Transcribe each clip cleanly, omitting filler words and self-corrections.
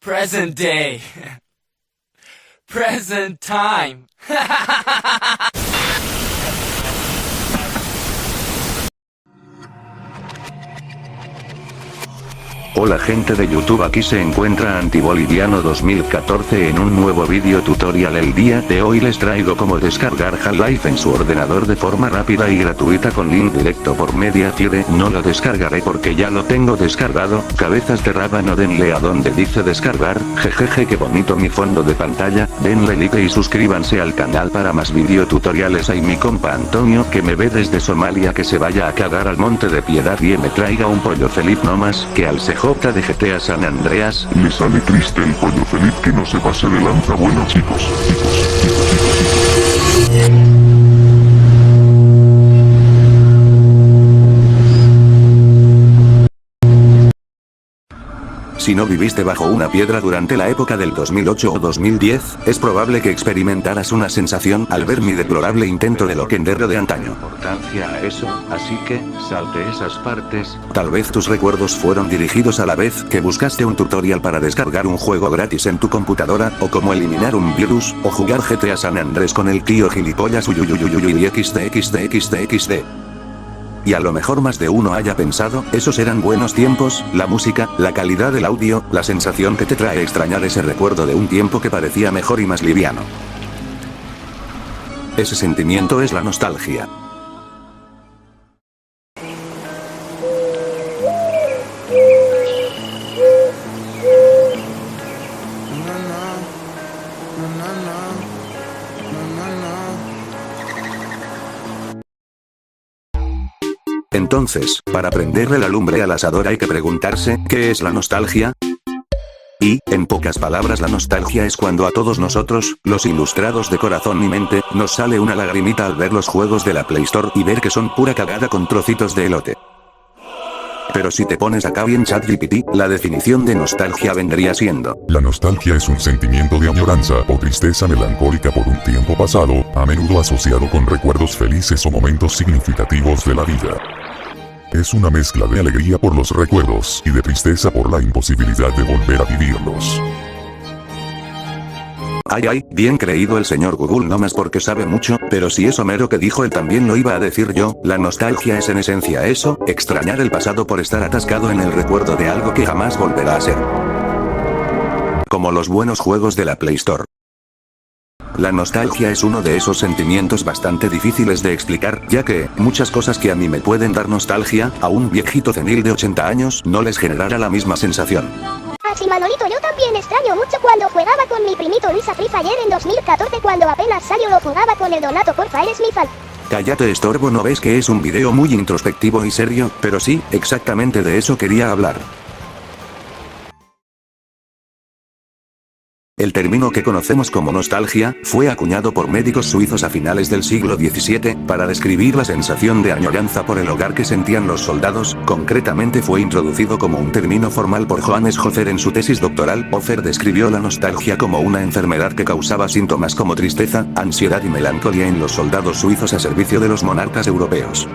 Present day. Present time. Hola gente de YouTube, aquí se encuentra Antiboliviano 2014 en un nuevo vídeo tutorial. El día de hoy les traigo cómo descargar Half-Life en su ordenador de forma rápida y gratuita con link directo por Mediafire. No lo descargaré porque ya lo tengo descargado. Cabezas de rábano, denle a donde dice descargar. Jejeje, qué bonito mi fondo de pantalla. Denle like y suscríbanse al canal para más video tutoriales. Hay mi compa Antonio que me ve desde Somalia, que se vaya a cagar al Monte de Piedad y me traiga un pollo feliz no más, que al CJ de GTA San Andreas le sale triste el pollo feliz, que no se pase de lanza. Bueno chicos. Si no viviste bajo una piedra durante la época del 2008 o 2010, es probable que experimentaras una sensación al ver mi deplorable intento de Loquendero de antaño. Importancia a eso, así que, salte esas partes. Tal vez tus recuerdos fueron dirigidos a la vez que buscaste un tutorial para descargar un juego gratis en tu computadora, o cómo eliminar un virus, o jugar GTA San Andrés con el tío gilipollas uyuyuyuyuy xd. Y a lo mejor más de uno haya pensado, esos eran buenos tiempos, la música, la calidad del audio, la sensación que te trae extrañar ese recuerdo de un tiempo que parecía mejor y más liviano. Ese sentimiento es la nostalgia. Entonces, para prenderle la lumbre al asador hay que preguntarse, ¿qué es la nostalgia? Y, en pocas palabras, la nostalgia es cuando a todos nosotros, los ilustrados de corazón y mente, nos sale una lagrimita al ver los juegos de la Play Store y ver que son pura cagada con trocitos de elote. Pero si te pones acá bien ChatGPT, la definición de nostalgia vendría siendo: la nostalgia es un sentimiento de añoranza o tristeza melancólica por un tiempo pasado, a menudo asociado con recuerdos felices o momentos significativos de la vida. Es una mezcla de alegría por los recuerdos y de tristeza por la imposibilidad de volver a vivirlos. Ay, bien creído el señor Google, no más porque sabe mucho, pero si es Homero que dijo él también lo iba a decir yo. La nostalgia es en esencia eso, extrañar el pasado por estar atascado en el recuerdo de algo que jamás volverá a ser. Como los buenos juegos de la Play Store. La nostalgia es uno de esos sentimientos bastante difíciles de explicar, ya que, muchas cosas que a mí me pueden dar nostalgia, a un viejito senil de 80 años no les generará la misma sensación. Así Manolito, yo también extraño mucho cuando jugaba con mi primito Luis a Free Fire en 2014, cuando apenas salió lo jugaba con el Donato, porfa, eres mi fan. Cállate estorbo, ¿no ves que es un video muy introspectivo y serio? Pero sí, exactamente de eso quería hablar. El término que conocemos como nostalgia, fue acuñado por médicos suizos a finales del siglo XVII, para describir la sensación de añoranza por el hogar que sentían los soldados. Concretamente fue introducido como un término formal por Johannes Hofer en su tesis doctoral. Hofer describió la nostalgia como una enfermedad que causaba síntomas como tristeza, ansiedad y melancolía en los soldados suizos a servicio de los monarcas europeos.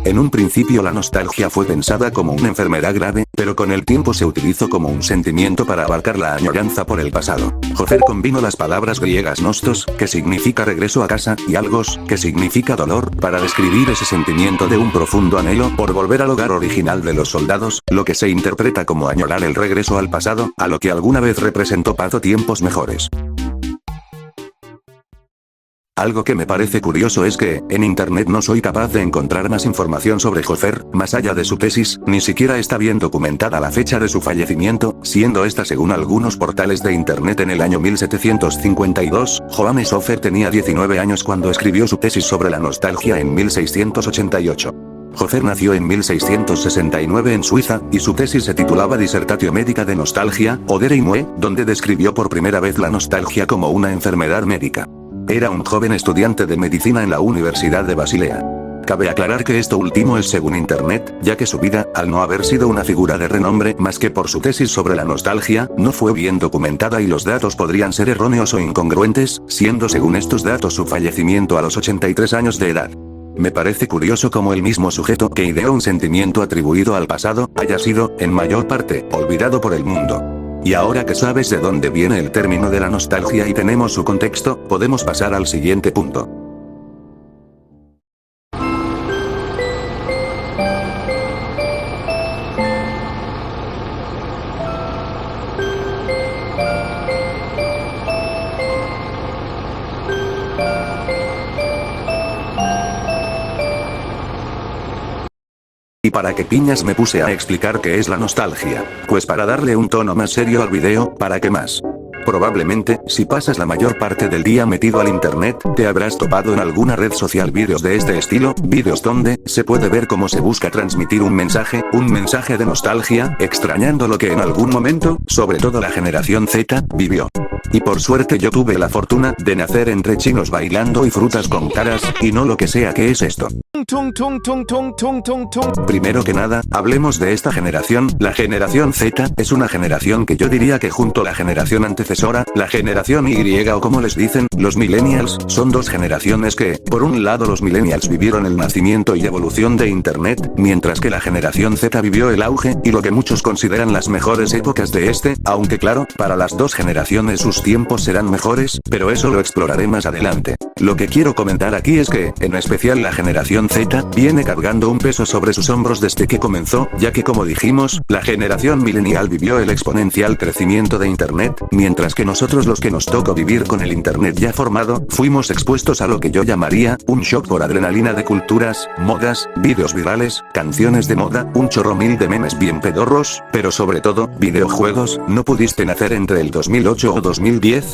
En un principio la nostalgia fue pensada como una enfermedad grave, pero con el tiempo se utilizó como un sentimiento para abarcar la añoranza por el pasado. Hofer combinó las palabras griegas nostos, que significa regreso a casa, y algos, que significa dolor, para describir ese sentimiento de un profundo anhelo por volver al hogar original de los soldados, lo que se interpreta como añorar el regreso al pasado, a lo que alguna vez representó paz o tiempos mejores. Algo que me parece curioso es que, en internet no soy capaz de encontrar más información sobre Hofer, más allá de su tesis, ni siquiera está bien documentada la fecha de su fallecimiento, siendo esta según algunos portales de internet en el año 1752, Johannes Hofer tenía 19 años cuando escribió su tesis sobre la nostalgia en 1688. Hofer nació en 1669 en Suiza, y su tesis se titulaba Dissertatio Medica de Nostalgia, Odere y Mue, donde describió por primera vez la nostalgia como una enfermedad médica. Era un joven estudiante de medicina en la Universidad de Basilea. Cabe aclarar que esto último es según internet, ya que su vida, al no haber sido una figura de renombre más que por su tesis sobre la nostalgia, no fue bien documentada y los datos podrían ser erróneos o incongruentes, siendo según estos datos su fallecimiento a los 83 años de edad. Me parece curioso cómo el mismo sujeto que ideó un sentimiento atribuido al pasado, haya sido, en mayor parte, olvidado por el mundo. Y ahora que sabes de dónde viene el término de la nostalgia y tenemos su contexto, podemos pasar al siguiente punto. ¿Y para qué piñas me puse a explicar qué es la nostalgia? Pues para darle un tono más serio al video, ¿para qué más? Probablemente, si pasas la mayor parte del día metido al internet, te habrás topado en alguna red social vídeos de este estilo, vídeos donde se puede ver cómo se busca transmitir un mensaje de nostalgia, extrañando lo que en algún momento, sobre todo la generación Z, vivió. Y por suerte yo tuve la fortuna de nacer entre chinos bailando y frutas con caras, y no lo que sea que es esto. Primero que nada, hablemos de esta generación. La generación Z es una generación que yo diría que junto a la generación antecesora, la generación Y o como les dicen, los millennials, son dos generaciones que, por un lado los millennials vivieron el nacimiento y evolución de internet, mientras que la generación Z vivió el auge, y lo que muchos consideran las mejores épocas de este, aunque claro, para las dos generaciones sus tiempos serán mejores, pero eso lo exploraré más adelante. Lo que quiero comentar aquí es que, en especial la generación Z, viene cargando un peso sobre sus hombros desde que comenzó, ya que como dijimos, la generación millennial vivió el exponencial crecimiento de internet, mientras que nosotros los que nos tocó vivir con el internet ya formado, fuimos expuestos a lo que yo llamaría, un shock por adrenalina de culturas, modas, vídeos virales, canciones de moda, un chorro mil de memes bien pedorros, pero sobre todo, videojuegos. No pudiste nacer entre el 2008 o 2010,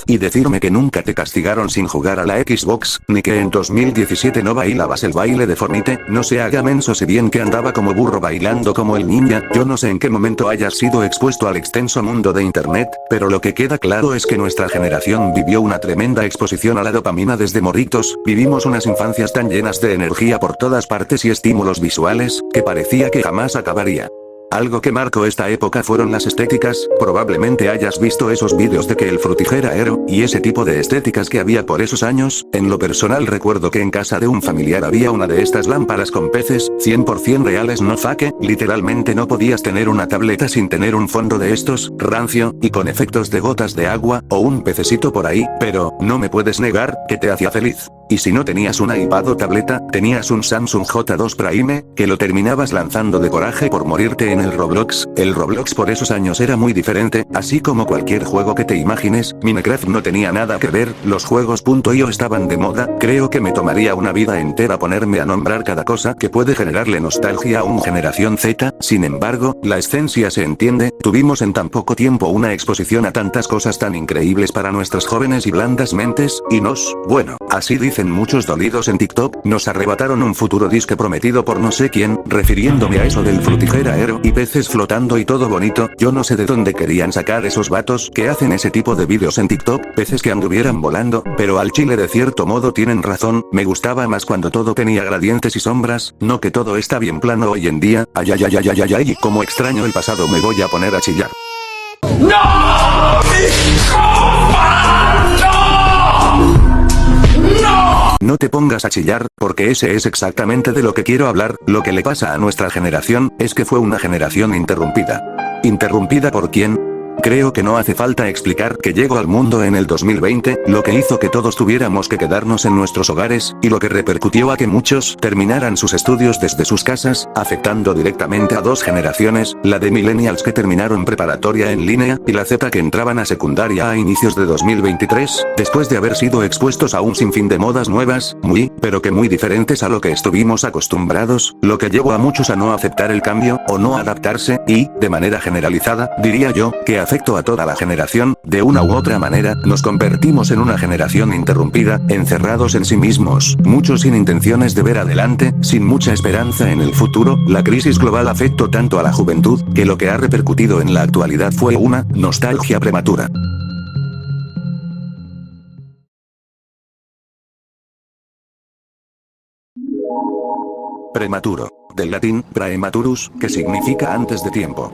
y decirme que nunca te castigaron sin jugar a la Xbox, ni que en 2017 no bailabas el baile de Fortnite. No se haga menso, si bien que andaba como burro bailando como el ninja. Yo no sé en qué momento hayas sido expuesto al extenso mundo de internet, pero lo que queda claro es que nuestra generación vivió una tremenda exposición a la dopamina desde morritos. Vivimos unas infancias tan llenas de energía por todas partes y estímulos visuales, que parecía que jamás acabaría. Algo que marcó esta época fueron las estéticas. Probablemente hayas visto esos vídeos de que el frutijera era, y ese tipo de estéticas que había por esos años. En lo personal recuerdo que en casa de un familiar había una de estas lámparas con peces, 100% reales, no fake. Literalmente no podías tener una tableta sin tener un fondo de estos, rancio, y con efectos de gotas de agua, o un pececito por ahí, pero, no me puedes negar, que te hacía feliz. Y si no tenías una iPad o tableta, tenías un Samsung J2 Prime, que lo terminabas lanzando de coraje por morirte en el Roblox. El Roblox por esos años era muy diferente, así como cualquier juego que te imagines. Minecraft no tenía nada que ver, los juegos .io estaban de moda. Creo que me tomaría una vida entera ponerme a nombrar cada cosa que puede generarle nostalgia a una generación Z. Sin embargo, la esencia se entiende. Tuvimos en tan poco tiempo una exposición a tantas cosas tan increíbles para nuestras jóvenes y blandas mentes, y bueno, así dicen muchos dolidos en TikTok, nos arrebataron un futuro disque prometido por no sé quién, refiriéndome a eso del frutijera aero y peces flotando y todo bonito. Yo no sé de dónde querían sacar esos vatos que hacen ese tipo de vídeos en TikTok, peces que anduvieran volando, pero al chile de cierto modo tienen razón. Me gustaba más cuando todo tenía gradientes y sombras, no que todo está bien plano hoy en día. Ay, como extraño el pasado, me voy a poner a chillar. ¡No! No te pongas a chillar, porque ese es exactamente de lo que quiero hablar. Lo que le pasa a nuestra generación, es que fue una generación interrumpida. ¿Interrumpida por quién? Creo que no hace falta explicar que llegó al mundo en el 2020, lo que hizo que todos tuviéramos que quedarnos en nuestros hogares, y lo que repercutió a que muchos terminaran sus estudios desde sus casas, afectando directamente a dos generaciones, la de millennials que terminaron preparatoria en línea, y la Z que entraban a secundaria a inicios de 2023, después de haber sido expuestos a un sinfín de modas nuevas, pero que muy diferentes a lo que estuvimos acostumbrados, lo que llevó a muchos a no aceptar el cambio, o no adaptarse, y, de manera generalizada, diría yo, que afectó a toda la generación. De una u otra manera, nos convertimos en una generación interrumpida, encerrados en sí mismos, muchos sin intenciones de ver adelante, sin mucha esperanza en el futuro. La crisis global afectó tanto a la juventud, que lo que ha repercutido en la actualidad fue una nostalgia prematura. Prematuro, del latín praematurus, que significa antes de tiempo.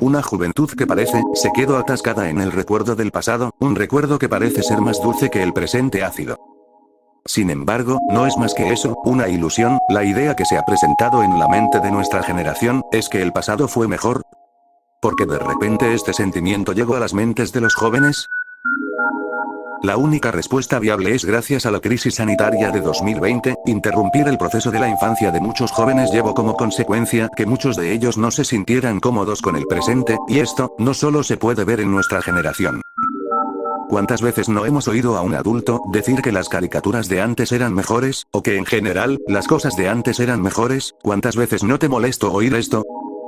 Una juventud que parece, se quedó atascada en el recuerdo del pasado, un recuerdo que parece ser más dulce que el presente ácido. Sin embargo, no es más que eso, una ilusión. La idea que se ha presentado en la mente de nuestra generación, es que el pasado fue mejor. ¿Por qué de repente este sentimiento llegó a las mentes de los jóvenes? La única respuesta viable es gracias a la crisis sanitaria de 2020, interrumpir el proceso de la infancia de muchos jóvenes llevó como consecuencia que muchos de ellos no se sintieran cómodos con el presente, y esto, no solo se puede ver en nuestra generación. ¿Cuántas veces no hemos oído a un adulto decir que las caricaturas de antes eran mejores, o que en general, las cosas de antes eran mejores? ¿Cuántas veces no te molesto oír esto?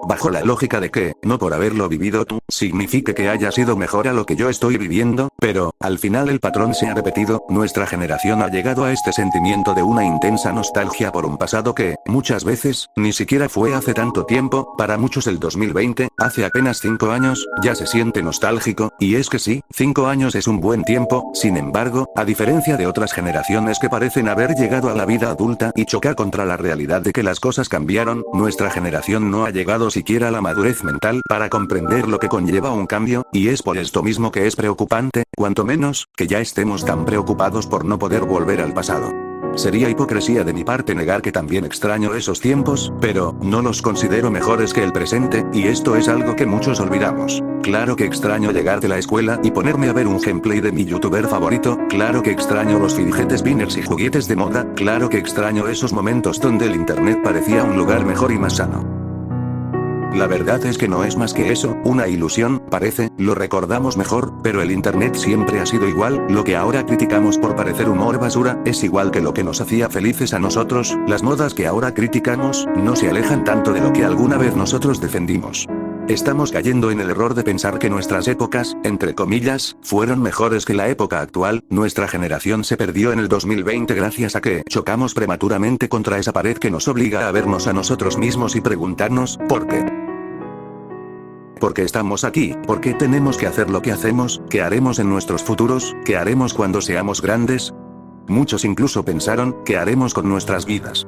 Bajo la lógica de que, no por haberlo vivido tú, signifique que haya sido mejor a lo que yo estoy viviendo, pero, al final el patrón se ha repetido, nuestra generación ha llegado a este sentimiento de una intensa nostalgia por un pasado que, muchas veces, ni siquiera fue hace tanto tiempo, para muchos el 2020, hace apenas 5 años, ya se siente nostálgico, y es que sí, 5 años es un buen tiempo, sin embargo, a diferencia de otras generaciones que parecen haber llegado a la vida adulta y chocar contra la realidad de que las cosas cambiaron, nuestra generación no ha llegado siquiera a la madurez mental para comprender lo que conlleva un cambio, y es por esto mismo que es preocupante, cuanto menos, que ya estemos tan preocupados por no poder volver al pasado. Sería hipocresía de mi parte negar que también extraño esos tiempos, pero, no los considero mejores que el presente, y esto es algo que muchos olvidamos. Claro que extraño llegar de la escuela y ponerme a ver un gameplay de mi youtuber favorito, claro que extraño los fidgetes spinners y juguetes de moda, claro que extraño esos momentos donde el internet parecía un lugar mejor y más sano. La verdad es que no es más que eso, una ilusión, parece, lo recordamos mejor, pero el internet siempre ha sido igual, lo que ahora criticamos por parecer humor basura, es igual que lo que nos hacía felices a nosotros, las modas que ahora criticamos, no se alejan tanto de lo que alguna vez nosotros defendimos. Estamos cayendo en el error de pensar que nuestras épocas, entre comillas, fueron mejores que la época actual, nuestra generación se perdió en el 2020 gracias a que chocamos prematuramente contra esa pared que nos obliga a vernos a nosotros mismos y preguntarnos, ¿por qué? ¿Por qué estamos aquí? ¿Por qué tenemos que hacer lo que hacemos? ¿Qué haremos en nuestros futuros? ¿Qué haremos cuando seamos grandes? Muchos incluso pensaron, ¿qué haremos con nuestras vidas?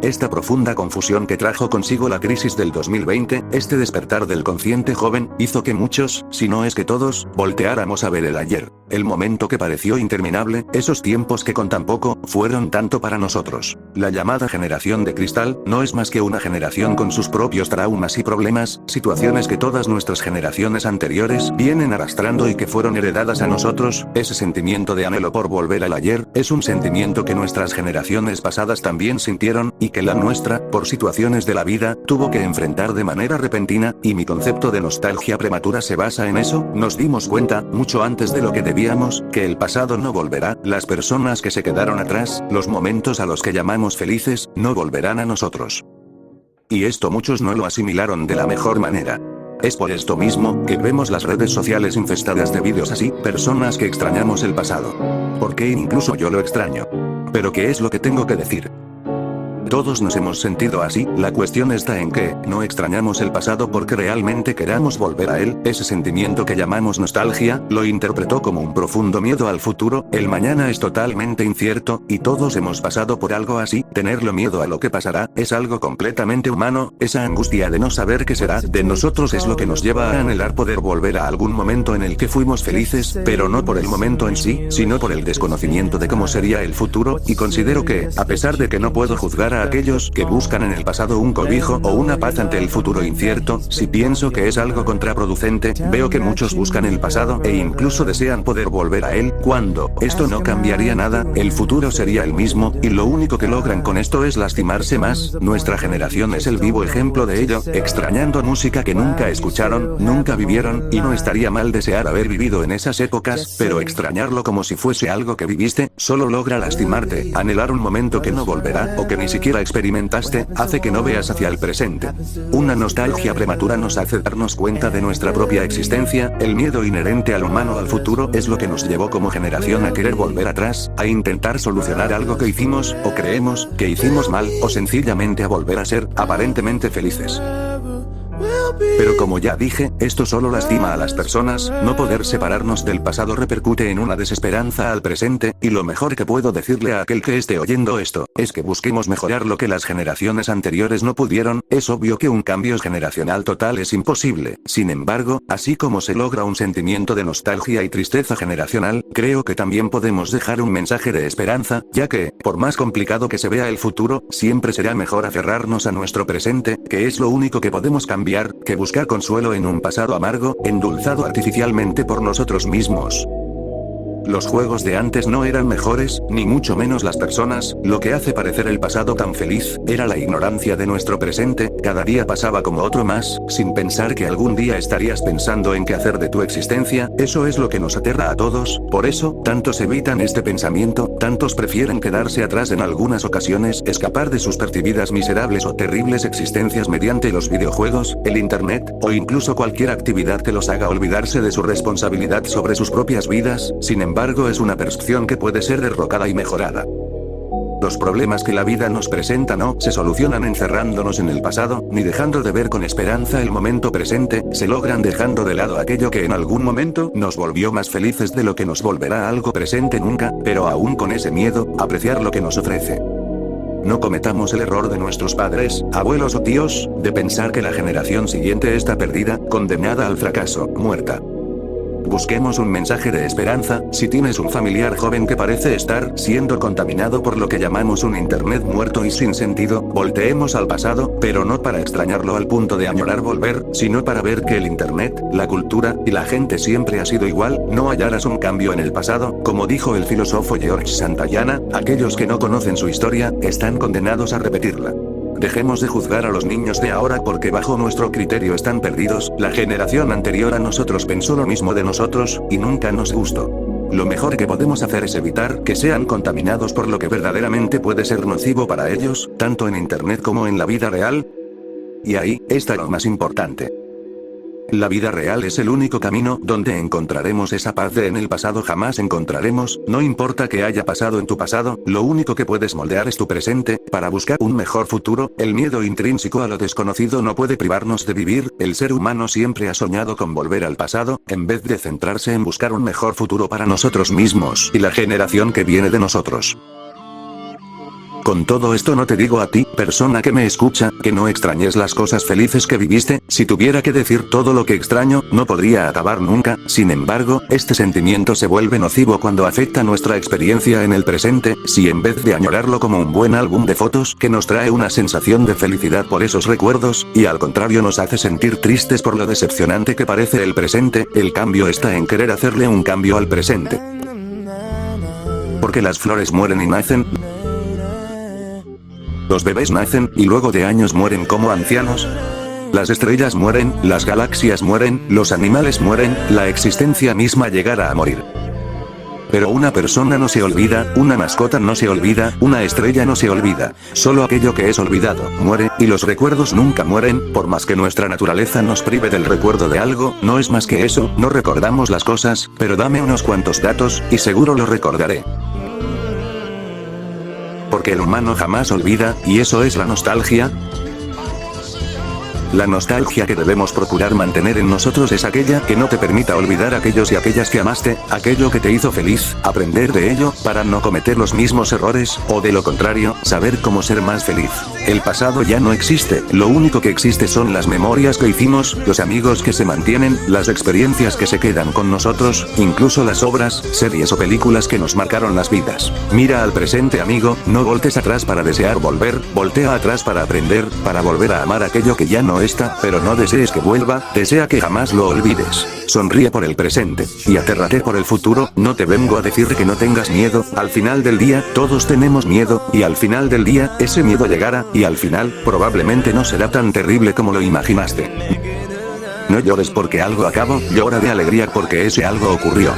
Esta profunda confusión que trajo consigo la crisis del 2020, este despertar del consciente joven, hizo que muchos, si no es que todos, volteáramos a ver el ayer, el momento que pareció interminable, esos tiempos que con tan poco, fueron tanto para nosotros. La llamada generación de cristal, no es más que una generación con sus propios traumas y problemas, situaciones que todas nuestras generaciones anteriores vienen arrastrando y que fueron heredadas a nosotros, ese sentimiento de anhelo por volver al ayer, es un sentimiento que nuestras generaciones pasadas también sintieron, y que la nuestra, por situaciones de la vida, tuvo que enfrentar de manera repentina, y mi concepto de nostalgia prematura se basa en eso, nos dimos cuenta, mucho antes de lo que debíamos, que el pasado no volverá, las personas que se quedaron atrás, los momentos a los que llamamos felices, no volverán a nosotros. Y esto muchos no lo asimilaron de la mejor manera. Es por esto mismo, que vemos las redes sociales infestadas de vídeos así, personas que extrañamos el pasado. Porque incluso yo lo extraño. Pero ¿qué es lo que tengo que decir? Todos nos hemos sentido así, la cuestión está en que, no extrañamos el pasado porque realmente queramos volver a él, ese sentimiento que llamamos nostalgia, lo interpretó como un profundo miedo al futuro, el mañana es totalmente incierto, y todos hemos pasado por algo así, tenerlo miedo a lo que pasará, es algo completamente humano, esa angustia de no saber qué será de nosotros es lo que nos lleva a anhelar poder volver a algún momento en el que fuimos felices, pero no por el momento en sí, sino por el desconocimiento de cómo sería el futuro, y considero que, a pesar de que no puedo juzgar a aquellos que buscan en el pasado un cobijo o una paz ante el futuro incierto, si pienso que es algo contraproducente, veo que muchos buscan el pasado e incluso desean poder volver a él, cuando esto no cambiaría nada, el futuro sería el mismo, y lo único que logran con esto es lastimarse más, nuestra generación es el vivo ejemplo de ello, extrañando música que nunca escucharon, nunca vivieron, y no estaría mal desear haber vivido en esas épocas, pero extrañarlo como si fuese algo que viviste, solo logra lastimarte, anhelar un momento que no volverá, o que ni siquiera experimentaste, hace que no veas hacia el presente. Una nostalgia prematura nos hace darnos cuenta de nuestra propia existencia, el miedo inherente al humano al futuro es lo que nos llevó como generación a querer volver atrás, a intentar solucionar algo que hicimos, o creemos, que hicimos mal, o sencillamente a volver a ser, aparentemente felices. Pero como ya dije, esto solo lastima a las personas, no poder separarnos del pasado repercute en una desesperanza al presente, y lo mejor que puedo decirle a aquel que esté oyendo esto, es que busquemos mejorar lo que las generaciones anteriores no pudieron, es obvio que un cambio generacional total es imposible, sin embargo, así como se logra un sentimiento de nostalgia y tristeza generacional, creo que también podemos dejar un mensaje de esperanza, ya que, por más complicado que se vea el futuro, siempre será mejor aferrarnos a nuestro presente, que es lo único que podemos cambiar, que buscar consuelo en un pasado amargo, endulzado artificialmente por nosotros mismos. Los juegos de antes no eran mejores, ni mucho menos las personas, lo que hace parecer el pasado tan feliz, era la ignorancia de nuestro presente, cada día pasaba como otro más, sin pensar que algún día estarías pensando en qué hacer de tu existencia, eso es lo que nos aterra a todos, por eso, tantos evitan este pensamiento, tantos prefieren quedarse atrás en algunas ocasiones, escapar de sus percibidas miserables o terribles existencias mediante los videojuegos, el internet, o incluso cualquier actividad que los haga olvidarse de su responsabilidad sobre sus propias vidas, sin embargo es una percepción que puede ser derrocada y mejorada. Los problemas que la vida nos presenta no se solucionan encerrándonos en el pasado, ni dejando de ver con esperanza el momento presente, se logran dejando de lado aquello que en algún momento nos volvió más felices de lo que nos volverá algo presente nunca, pero aún con ese miedo, apreciar lo que nos ofrece. No cometamos el error de nuestros padres, abuelos o tíos, de pensar que la generación siguiente está perdida, condenada al fracaso, muerta. Busquemos un mensaje de esperanza, si tienes un familiar joven que parece estar siendo contaminado por lo que llamamos un internet muerto y sin sentido, volteemos al pasado, pero no para extrañarlo al punto de añorar volver, sino para ver que el internet, la cultura, y la gente siempre ha sido igual, no hallarás un cambio en el pasado, como dijo el filósofo George Santayana, aquellos que no conocen su historia, están condenados a repetirla. Dejemos de juzgar a los niños de ahora porque bajo nuestro criterio están perdidos, la generación anterior a nosotros pensó lo mismo de nosotros, y nunca nos gustó. Lo mejor que podemos hacer es evitar que sean contaminados por lo que verdaderamente puede ser nocivo para ellos, tanto en internet como en la vida real. Y ahí está lo más importante. La vida real es el único camino donde encontraremos esa paz de en el pasado jamás encontraremos, no importa qué haya pasado en tu pasado, lo único que puedes moldear es tu presente, para buscar un mejor futuro, el miedo intrínseco a lo desconocido no puede privarnos de vivir, el ser humano siempre ha soñado con volver al pasado, en vez de centrarse en buscar un mejor futuro para nosotros mismos y la generación que viene de nosotros. Con todo esto no te digo a ti, persona que me escucha, que no extrañes las cosas felices que viviste, si tuviera que decir todo lo que extraño, no podría acabar nunca, sin embargo, este sentimiento se vuelve nocivo cuando afecta nuestra experiencia en el presente, si en vez de añorarlo como un buen álbum de fotos que nos trae una sensación de felicidad por esos recuerdos, y al contrario nos hace sentir tristes por lo decepcionante que parece el presente, el cambio está en querer hacerle un cambio al presente. Porque las flores mueren y nacen. Los bebés nacen, y luego de años mueren como ancianos. Las estrellas mueren, las galaxias mueren, los animales mueren, la existencia misma llegará a morir. Pero una persona no se olvida, una mascota no se olvida, una estrella no se olvida. Solo aquello que es olvidado, muere, y los recuerdos nunca mueren, por más que nuestra naturaleza nos prive del recuerdo de algo, no es más que eso, no recordamos las cosas, pero dame unos cuantos datos, y seguro lo recordaré. Porque el humano jamás olvida, y eso es la nostalgia. La nostalgia que debemos procurar mantener en nosotros es aquella que no te permita olvidar a aquellos y aquellas que amaste, aquello que te hizo feliz, aprender de ello, para no cometer los mismos errores, o de lo contrario, saber cómo ser más feliz. El pasado ya no existe, lo único que existe son las memorias que hicimos, los amigos que se mantienen, las experiencias que se quedan con nosotros, incluso las obras, series o películas que nos marcaron las vidas. Mira al presente amigo, no voltes atrás para desear volver, voltea atrás para aprender, para volver a amar aquello que ya no está, pero no desees que vuelva, desea que jamás lo olvides. Sonríe por el presente, y atérrate por el futuro, no te vengo a decir que no tengas miedo, al final del día, todos tenemos miedo, y al final del día, ese miedo llegará, y al final, probablemente no será tan terrible como lo imaginaste. No llores porque algo acabó, llora de alegría porque ese algo ocurrió.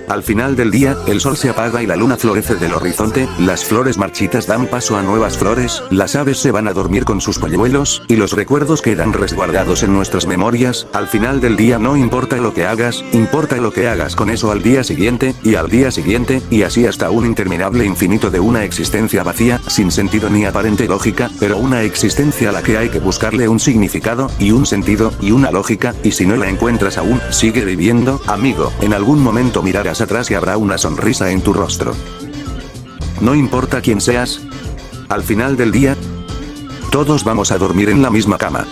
Al final del día, el sol se apaga y la luna florece del horizonte, las flores marchitas dan paso a nuevas flores, las aves se van a dormir con sus polluelos, y los recuerdos quedan resguardados en nuestras memorias. Al final del día no importa lo que hagas, importa lo que hagas con eso al día siguiente, y al día siguiente, y así hasta un interminable infinito de una existencia vacía, sin sentido ni aparente lógica, pero una existencia a la que hay que buscarle un significado, y un sentido, y una lógica, y si no la encuentras aún, sigue viviendo, amigo, en algún momento mirarás atrás y habrá una sonrisa en tu rostro. No importa quién seas, al final del día, todos vamos a dormir en la misma cama.